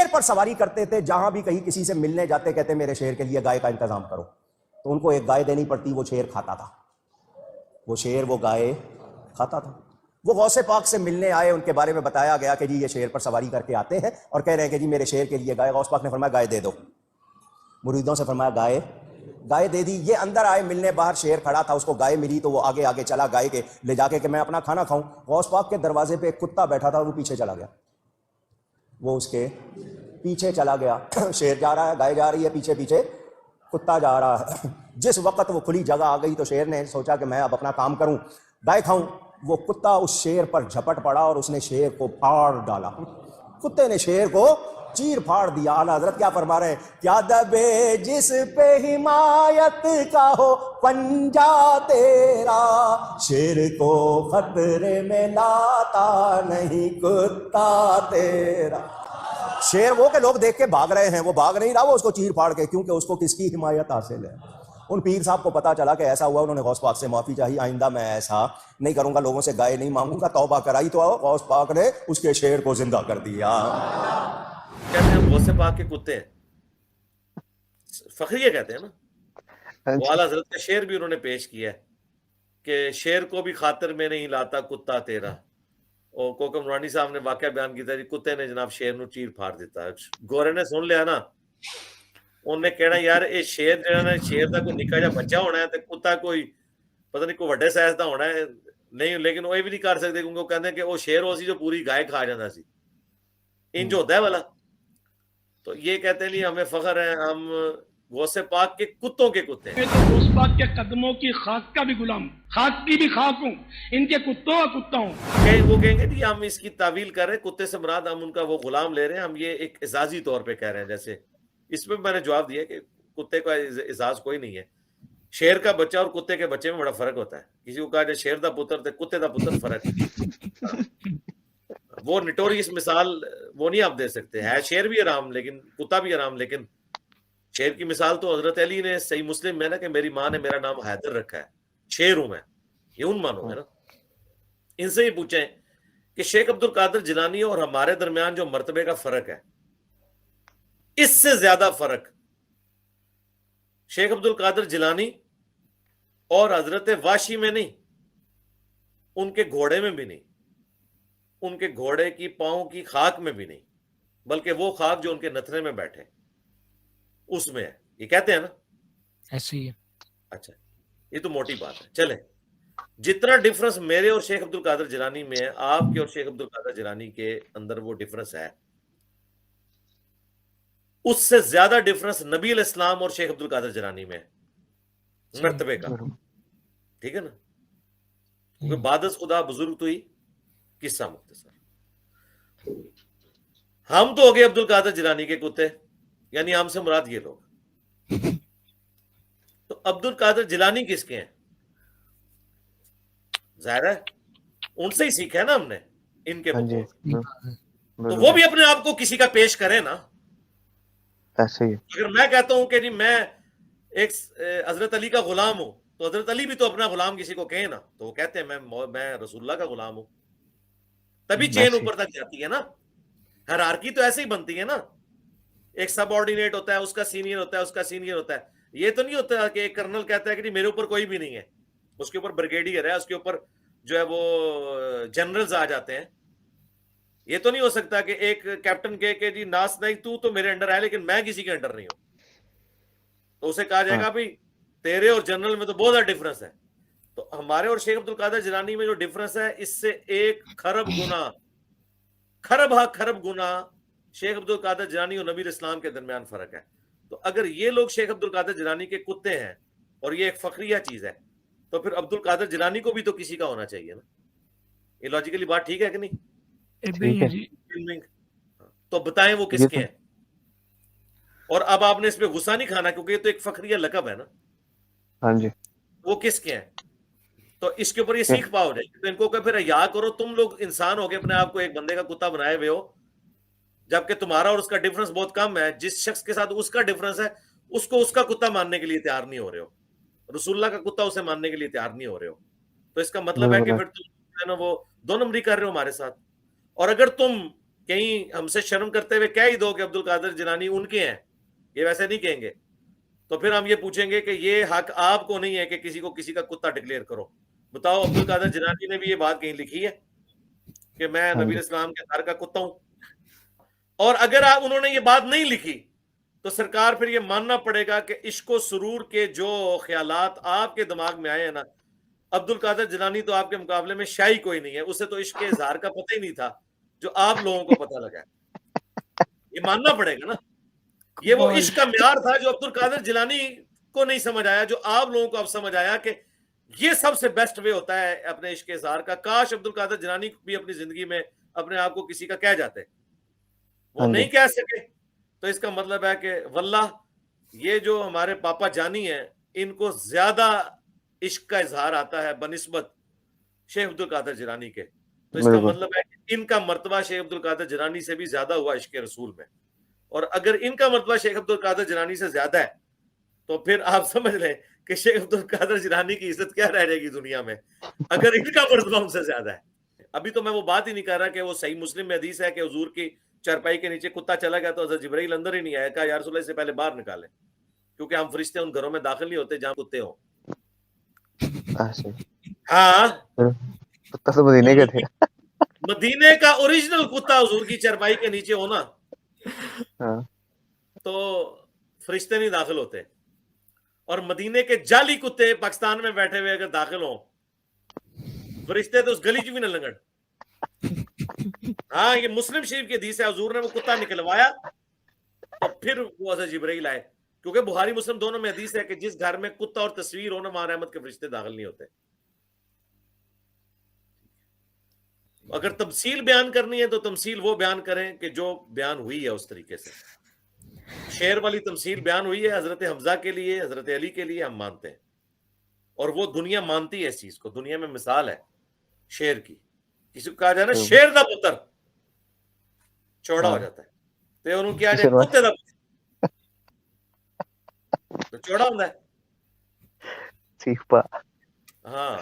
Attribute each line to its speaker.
Speaker 1: पर सवारी करते थे, जहां भी कहीं किसी से मिलने जाते कहते मेरे शेर के लिए गाय का इंतजाम करो, तो उनको एक गाय देनी पड़ती, वो शेर खाता था, वो शेर वो गाय खाता था। वो गौसे पाक से मिलने आए, उनके बारे में बताया गया कि जी ये शेर पर सवारी करके आते हैं और कह रहे हैं कि जी मेरे शेर के लिए गाय। गौस पाक ने फरमाया गाय दे दो, मुरीदों से फरमाया गाय, गाय दे दी। ये अंदर आए मिलने, बाहर शेर खड़ा था, उसको गाय मिली तो वो आगे आगे चला गाय के ले जाके कि मैं अपना खाना खाऊं। गौस पाक के दरवाजे पे एक कुत्ता बैठा था, वो पीछे चला गया, वो उसके पीछे चला गया। शेर जा रहा है, गाय जा रही है, पीछे पीछे कुत्ता जा रहा है। जिस वक्त वो खुली जगह आ गई तो शेर ने सोचा कि मैं अब अपना काम करूं, गाय खाऊं। वो कुत्ता उस शेर पर झपट पड़ा और उसने शेर को फाड़ डाला, कुत्ते ने शेर को चीर फाड़ दिया। आला हजरत क्या फरमा रहे हैं, क्या दबे जिस पे हिमायत का हो पंजा तेरा, शेर को खतरे में लाता नहीं कुत्ता तेरा। शेर वो के लोग देख के भाग रहे हैं, वो भाग नहीं रहा, वो उसको चीर फाड़ के, क्योंकि उसको किसकी हिमायत हासिल है। उन पीर साहब को पता चला कि ऐसा हुआ, उन्होंने गौस पाक से माफी चाहिए, आइंदा मैं ऐसा नहीं करूंगा, लोगों से गाय नहीं मांगूंगा। तौबा कराई तो गौस पाक ने उसके शेर को जिंदा कर दिया।
Speaker 2: कहते हैं गौसे पाक के कुत्ते हैं, फखरिया कहते हैं ना। वो आला हज़रत का शेर भी उन्होंने पेश किया है कि शेर को भी खातिर में नहीं लाता कुत्ता तेरा। और कोकम नूरानी साहब ने वाकया बयान किया जी, कुत्ते ने जनाब शेर ਨੂੰ चीर फाड़ ਦਿੱਤਾ। ਗੋਰੇ ਨੇ ਸੁਣ ਲਿਆ ਨਾ, ਉਹਨੇ ਕਹਿਣਾ ਯਾਰ ਇਹ ਸ਼ੇਰ ਜਿਹੜਾ ਨਾ, ਸ਼ੇਰ ਦਾ ਕੋਈ ਨਿੱਕਾ ਜਿਹਾ ਬੱਚਾ ਹੋਣਾ ਹੈ ਤੇ ਕੁੱਤਾ ਕੋਈ ਪਤਾ ਨਹੀਂ ਕੋਈ ਵੱਡੇ ਸਾਈਜ਼ ਦਾ ਹੋਣਾ ਹੈ। ਨਹੀਂ, ਲੇਕਿਨ ਉਹ ਇਹ ਵੀ ਨਹੀਂ ਕਰ ਸਕਦੇ ਕਿਉਂਕਿ ਉਹ ਕਹਿੰਦੇ ਕਿ ਉਹ ਸ਼ੇਰ ਉਹ ਸੀ ਜੋ पूरी गाय खा ਜਾਂਦਾ ਸੀ। इंज होता है वाला। तो ये कहते हैं नहीं हमें फख्र है, हम गौसे पाक के कुत्तों के कुत्ते हैं।
Speaker 3: मैं तो गौस पाक के कदमों की खाक का भी गुलाम, खाक की भी खाक हूँ, इनके कुत्तों का कुत्ता हूँ।
Speaker 2: वो कहेंगे नहीं हम इसकी तावील कर रहे हैं, कुत्ते से मुराद हम उनका वो गुलाम ले रहे हैं, हम ये एक एजाजी तौर पे कह रहे हैं। जैसे इसमें मैंने जवाब दिया कि कुत्ते का एजाज कोई नहीं है। शेर का बच्चा और कुत्ते के बच्चे में बड़ा फर्क होता है। किसी को कहा शेर दा पुत्र ते कुत्ते दा पुत्र, फर्क। वो निटोरियस मिसाल वो नहीं आप दे सकते। है शेर भी आराम लेकिन कुत्ता भी आराम, लेकिन शेर की मिसाल तो हजरत अली ने सही मुस्लिम में ना कि मेरी माँ ने मेरा नाम हैदर रखा है, शेर हूं मैं, ये उन मानोगे ना। इनसे ही पूछें कि शेख अब्दुल कादिर जिलानी और हमारे दरमियान जो मर्तबे का फर्क है, इससे ज्यादा फर्क शेख अब्दुल कादिर जिलानी और हजरत वाशी में नहीं, उनके घोड़े में भी नहीं, उनके घोड़े की पांव की खाक में भी नहीं, बल्कि वो खाक जो उनके नथने में बैठे उसमें है। ये कहते हैं ना,
Speaker 4: ऐसे ही है।
Speaker 2: अच्छा, ये तो मोटी बात है। चले, जितना डिफरेंस मेरे और शेख अब्दुल कादिर जिलानी में है, आपके और शेख अब्दुल कादिर जिलानी के अंदर वो डिफरेंस है, उससे ज्यादा डिफरेंस नबी अलैहिस्सलाम और शेख अब्दुल कादिर जिलानी में है मर्तबे का। ठीक है ना, क्योंकि बादस खुदा बुजुर्ग तो ही किस्सा मुख्तसर। हम तो हो गए अब्दुल कादिर जिलानी के कुत्ते, यानी हमसे मुराद ये लोग। तो अब्दुल कादिर जिलानी किसके हैं? जाहिर है उनसे ही सीखा है ना हमने, इनके तो वो भी अपने आप को किसी का पेश करे ना।
Speaker 5: ऐसे ही
Speaker 2: अगर मैं कहता हूं कि जी मैं एक हजरत अली का गुलाम हूं, तो हजरत अली भी तो अपना गुलाम किसी को कहे ना, तो वो कहते हैं मैं रसूलुल्लाह का गुलाम हूं, तभी चेन ऊपर तक जाती है ना। हायरार्की तो ऐसे ही बनती है ना, एक सबऑर्डिनेट होता है, उसका सीनियर होता है, उसका सीनियर होता है। ये तो नहीं होता कि एक कर्नल कहता है कि मेरे ऊपर कोई भी नहीं है, उसके ऊपर ब्रिगेडियर है, उसके ऊपर जो है वो जनरल्स आ जाते हैं। ये तो नहीं हो सकता कि एक कैप्टन कहे कि जी नास नहीं तू तो मेरे अंडर है लेकिन मैं किसी के अंडर नहीं हूं, तो उसे कहा जाएगा भाई तेरे और जनरल में तो बहुत ज्यादा डिफरेंस है। तो हमारे और शेख अब्दुल कादिर जिलानी में जो डिफरेंस है, इससे 1 खरब गुना, खरब गुना शेख अब्दुल कादिर जिलानी और नबी इस्लाम के दरमियान फर्क है। तो अगर ये लोग शेख अब्दुल कादिर जिलानी के कुत्ते हैं और ये एक फखरिया चीज है, तो फिर अब्दुल कादिर जिलानी को भी तो किसी का होना चाहिए ना। ये लॉजिकली बात ठीक है कि नहीं? तो बताएं वो किसके हैं। और अब आपने इस पे गुस्सा नहीं खाना, क्योंकि ये तो एक फखरिया लकब है ना।
Speaker 5: हाँ जी,
Speaker 2: वो किसके हैं, तो इसके ऊपर ये सीख पाओगे। तो इनको फिर या करो, तुम लोग इंसान हो गए, अपने आप को एक बंदे का कुत्ता बनाए हुए हो, जबकि तुम्हारा और उसका डिफरेंस बहुत कम है। जिस शख्स के साथ उसका डिफरेंस है, उसको उसका कुत्ता मानने के लिए तैयार नहीं हो रहे हो, रसूलुल्लाह का कुत्ता उसे मानने के लिए तैयार नहीं हो रहे हो। तो इसका मतलब है कि फिर तुम वो 2 नंबरी कर रहे हो हमारे साथ। और अगर तुम कहीं हमसे शर्म करते हुए कह ही दो कि अब्दुल कादिर जिलानी उनके हैं, ये वैसे नहीं कहेंगे, तो फिर हम ये पूछेंगे कि ये हक आपको नहीं है कि किसी को किसी का कुत्ता डिक्लेयर करो। बताओ, अब्दुल कादिर जिलानी ने भी ये बात कहीं लिखी है कि मैं
Speaker 5: हाँ
Speaker 2: नबी
Speaker 5: जी।
Speaker 2: इस्लाम के घर का कुत्ता हूं? और अगर उन्होंने ये बात नहीं लिखी तो सरकार फिर ये मानना पड़ेगा कि इश्को सुरूर के जो ख्यालात आपके दिमाग में आए हैं ना, अब्दुल कादिर जिलानी तो आपके मुकाबले में शाही कोई नहीं है, उसे तो इश्क इजहार का पता ही नहीं था जो आप लोगों को पता लगा है। ये मानना पड़ेगा ना, ये वो इश्क का म्यार था जो अब्दुल कादिर जिलानी को नहीं समझ आया, जो आप लोगों को अब समझ आया कि ये सबसे बेस्ट वे होता है अपने इश्क इजहार का। काश अब्दुल कादिर जिलानी भी अपनी जिंदगी में अपने आप को किसी का कह जाते, वो
Speaker 5: हाँ जी।
Speaker 2: नहीं कह सके, तो इसका मतलब है कि वल्लाह ये जो हमारे पापा जानी है, इनको ज्यादा इश्क का इजहार आता है बनिस्बत शेख अब्दुल कादिर जिलानी के। तो इसका
Speaker 5: बिल्कुल।
Speaker 2: मतलब है कि इनका मर्तबा शेख अब्दुल कादिर जिलानी से भी ज्यादा हुआ इश्क रसूल में। और अगर इनका मर्तबा शेख अब्दुल कादिर जिलानी से ज्यादा है तो फिर आप समझ लें कि शेख अब्दुल कादिर जिलानी की इज्जत क्या रह जाएगी दुनिया में, अगर इनका मर्तबा उनसे ज्यादा है। अभी तो मैं वो बात ही नहीं कर रहा कि वो सही मुस्लिम में हदीस है कि हुजूर की चारपाई के नीचे कुत्ता चला गया तो हज़रत जिब्राइल अंदर ही नहीं आया, कहा या रसूल अल्लाह, इससे पहले बाहर निकाले, क्योंकि हम फरिश्ते उन घरों में दाखिल नहीं होते जहां कुत्ते हो।
Speaker 5: ऐसे
Speaker 2: हाँ,
Speaker 5: कुत्ता तो मदीने के थे।
Speaker 2: मदीने का ओरिजिनल कुत्ता हुजूर की चारपाई के नीचे हो ना,
Speaker 5: हाँ
Speaker 2: तो फरिश्ते नहीं दाखिल होते। और मदीने के जाली कुत्ते पाकिस्तान में बैठे हुए अगर दाखिल हो, फरिश्ते तो उस गली च भी ना लंगड़। हाँ, ये मुस्लिम शरीफ की हदीस है, हुजूर ने वो कुत्ता निकलवाया तो फिर वो हज़रत जिब्राइल आए, क्योंकि बुखारी मुस्लिम दोनों में हदीस है कि जिस घर में कुत्ता और तस्वीर हो ना, वहां रहमत के फरिश्ते दाखिल नहीं होते। अगर तमसील बयान करनी है तो तमसील वो बयान करें कि जो बयान हुई है उस तरीके से। शेर वाली तमसील बयान हुई है हजरत हमजा के लिए, हजरत अली के लिए, हम मानते हैं, और वो दुनिया मानती है इस चीज को। दुनिया में मिसाल है शेर की, किसी को कहा जाए ना
Speaker 5: बिल्कुल।
Speaker 2: शेर दा पुत्र, चौड़ा हो
Speaker 5: हाँ
Speaker 2: जाता है, तो उन्होंने किया जाए
Speaker 5: किशन भाई।
Speaker 2: कुत्ते दा पुत्र, तो चौड़ा होता है।
Speaker 5: चीख पा।
Speaker 2: हाँ,